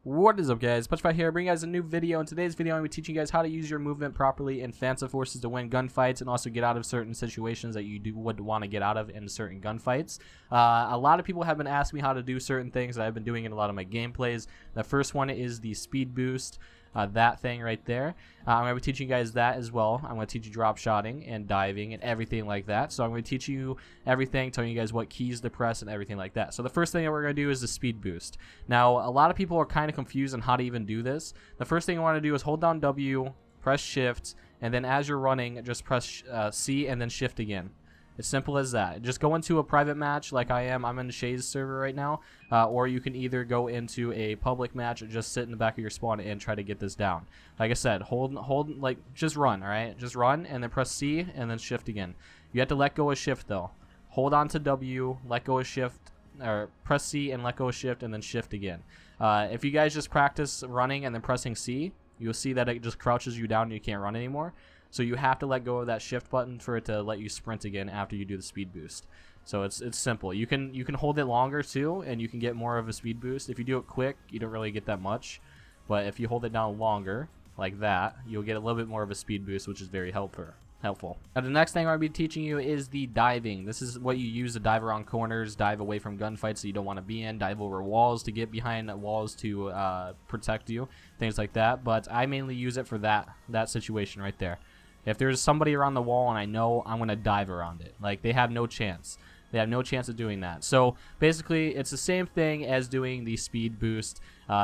What is up, guys? Punchbot here, bringing you guys a new video. In today's video, I'm going to be teaching you guys how to use your movement properly in Phantom Forces to win gunfights and also get out of certain situations that you would want to get out of in certain gunfights. A lot of people have been asking me how to do certain things that I've been doing in a lot of my gameplays. The first one is the speed boost. That thing right there. I'm going to be teaching you guys that as well. I'm going to teach you drop shotting and diving and everything like that. So I'm going to teach you everything, telling you guys what keys to press and everything like that. So the first thing that we're going to do is the speed boost. Now, a lot of people are kind of confused on how to even do this. The first thing you want to do is hold down W, press shift, and then as you're running, just press C and then shift again. As simple as that. Just go into a private match like I am. I'm in the Shays server right now. Or you can either go into a public match or just sit in the back of your spawn and try to get this down. Like I said, like, just run, alright? Just run and then press C and then shift again. You have to let go of shift though. Hold on to W, let go of shift, or press C and let go of shift and then shift again. If you guys just practice running and then pressing C, you'll see that it just crouches you down and you can't run anymore. So you have to let go of that shift button for it to let you sprint again after you do the speed boost. So it's simple. You can hold it longer too, and you can get more of a speed boost. If you do it quick, you don't really get that much. But if you hold it down longer, like that, you'll get a little bit more of a speed boost, which is very helpful. Now the next thing I'm going to be teaching you is the diving. This is what you use to dive around corners, dive away from gunfights that you don't want to be in, dive over walls to get behind walls to protect you, things like that. But I mainly use it for that situation right there. If there's somebody around the wall and I know I'm going to dive around it, like they have no chance. They have no chance of doing that. So basically, it's the same thing as doing the speed boost.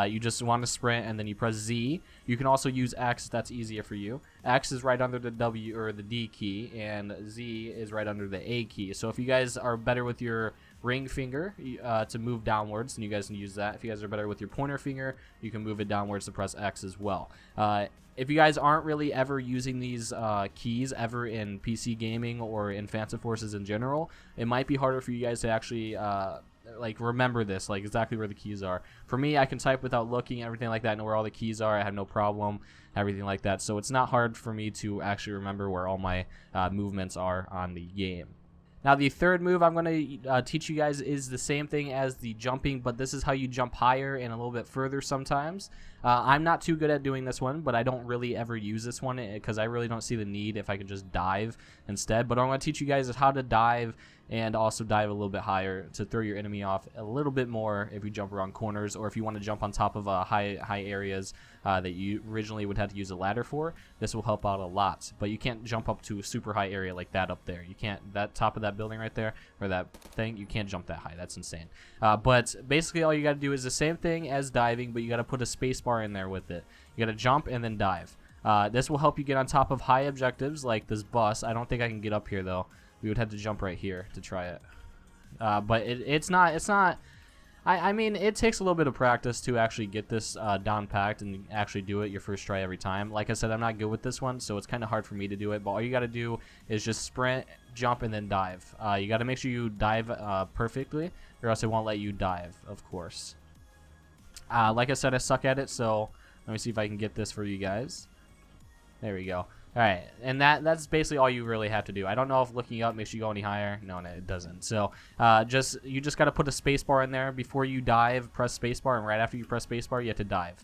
You just want to sprint and then you press Z. You can also use X. That's easier for you. X is right under the W or the D key, and Z is right under the A key. So if you guys are better with your ring finger to move downwards, then you guys can use that. If you guys are better with your pointer finger, you can move it downwards to press X as well. If you guys aren't really ever using these keys ever in PC gaming or in Phantom Forces in general, it might be harder for you guys to actually like remember this, like exactly where the keys are. For me, I can type without looking, everything like that, know where all the keys are. I have no problem, everything like that. So it's not hard for me to actually remember where all my movements are on the game. Now the third move I'm going to teach you guys is the same thing as the jumping, but this is how you jump higher and a little bit further sometimes. I'm not too good at doing this one, but I don't really ever use this one because I really don't see the need if I could just dive instead. But what I'm going to teach you guys is how to dive and also dive a little bit higher to throw your enemy off a little bit more if you jump around corners, or if you want to jump on top of high areas that you originally would have to use a ladder for. This will help out a lot, but you can't jump up to a super high area like that up there. You can't, that top of that building right there, or that thing, you can't jump that high. That's insane. But basically all you got to do is the same thing as diving, but you got to put a space bar in there with it. You got to jump and then dive. This will help you get on top of high objectives like this bus. I don't think I can get up here though. We would have to jump right here to try it. But it's not. I mean, it takes a little bit of practice to actually get this down packed and actually do it your first try every time. Like I said, I'm not good with this one, so it's kind of hard for me to do it. But all you got to do is just sprint, jump, and then dive. You got to make sure you dive perfectly, or else it won't let you dive, of course. Like I said, I suck at it, so let me see if I can get this for you guys. There we go. Alright, and that's basically all you really have to do. I don't know if looking up makes you go any higher. No, it doesn't. So you just got to put a spacebar in there before you dive. Press spacebar, and right after you press spacebar, you have to dive.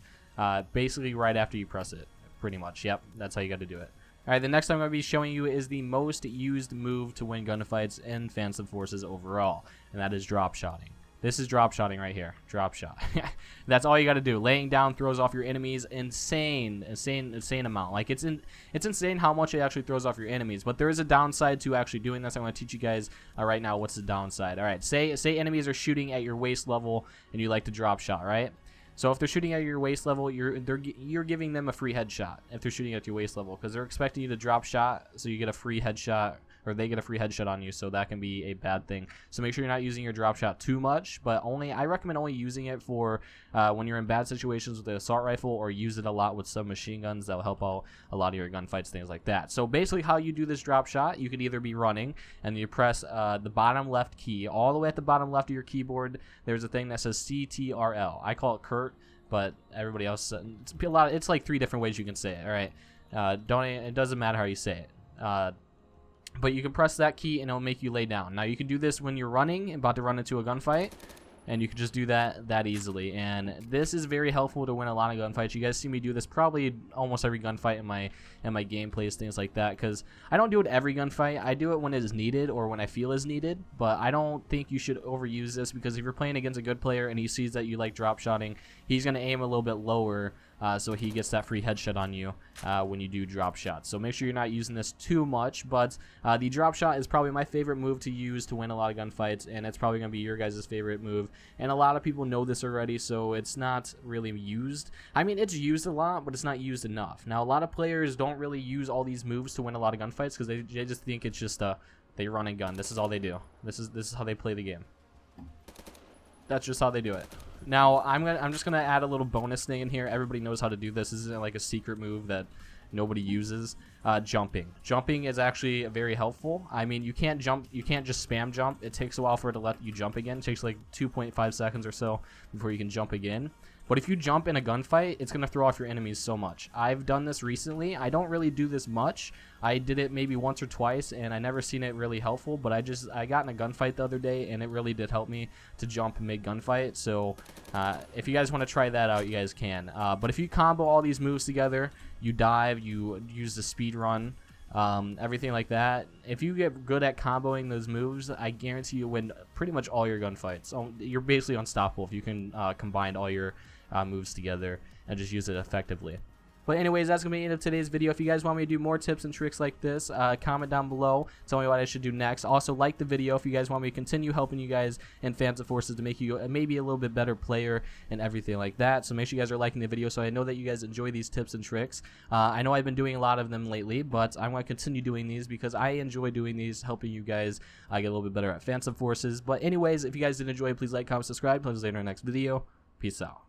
Basically, right after you press it, pretty much. Yep, that's how you got to do it. Alright, the next thing I'm going to be showing you is the most used move to win gunfights in Phantom Forces overall, and that is drop shotting. This is drop shotting right here. Drop shot. That's all you got to do. Laying down throws off your enemies insane amount. Like it's insane how much it actually throws off your enemies. But there is a downside to actually doing this. I'm going to teach you guys right now what's the downside. All right. Say enemies are shooting at your waist level and you like to drop shot, right? So if they're shooting at your waist level, you're giving them a free headshot if they're shooting at your waist level, because they're expecting you to drop shot, so you get a free headshot, or they get a free headshot on you, so that can be a bad thing. So make sure you're not using your drop shot too much, but I recommend only using it for when you're in bad situations with the assault rifle, or use it a lot with submachine guns. That will help out a lot of your gunfights, things like that. So basically how you do this drop shot, you could either be running and you press the bottom left key. All the way at the bottom left of your keyboard, there's a thing that says CTRL. I call it Kurt, but everybody else, it's like 3 different ways you can say it. All right, it doesn't matter how you say it. But you can press that key and it'll make you lay down. Now you can do this when you're running, about to run into a gunfight. And you can just do that easily, and this is very helpful to win a lot of gunfights. You guys see me do this probably almost every gunfight in my gameplays, things like that, because I don't do it every gunfight. I do it when it is needed or when I feel is needed, but I don't think you should overuse this, because if you're playing against a good player and he sees that you like drop shotting, he's going to aim a little bit lower, so he gets that free headshot on you when you do drop shots. So make sure you're not using this too much, but the drop shot is probably my favorite move to use to win a lot of gunfights, and it's probably going to be your guys' favorite move. And a lot of people know this already, so it's not really used. I mean, it's used a lot, but it's not used enough. Now, a lot of players don't really use all these moves to win a lot of gunfights, because they just think it's just they run and gun. This is all they do. This is how they play the game. That's just how they do it. Now, I'm just gonna add a little bonus thing in here. Everybody knows how to do this. This isn't like a secret move that nobody uses. Jumping is actually very helpful. I mean, you can't just spam jump. It takes a while for it to let you jump again. It takes like 2.5 seconds or so before you can jump again. But if you jump in a gunfight, it's going to throw off your enemies so much. I've done this recently. I don't really do this much. I did it maybe once or twice, and I never seen it really helpful. But I got in a gunfight the other day, and it really did help me to jump mid-gunfight. So if you guys want to try that out, you guys can. But if you combo all these moves together, you dive, you use the speed run, everything like that. If you get good at comboing those moves, I guarantee you win pretty much all your gunfights. You're basically unstoppable if you can combine all your moves together and just use it effectively. But anyways, that's going to be the end of today's video. If you guys want me to do more tips and tricks like this, comment down below. Tell me what I should do next. Also, like the video if you guys want me to continue helping you guys in Phantom Forces to make you maybe a little bit better player and everything like that. So make sure you guys are liking the video so I know that you guys enjoy these tips and tricks. I know I've been doing a lot of them lately, but I'm going to continue doing these because I enjoy doing these, helping you guys get a little bit better at Phantom Forces. But anyways, if you guys did enjoy, please like, comment, subscribe. Please see you in our next video. Peace out.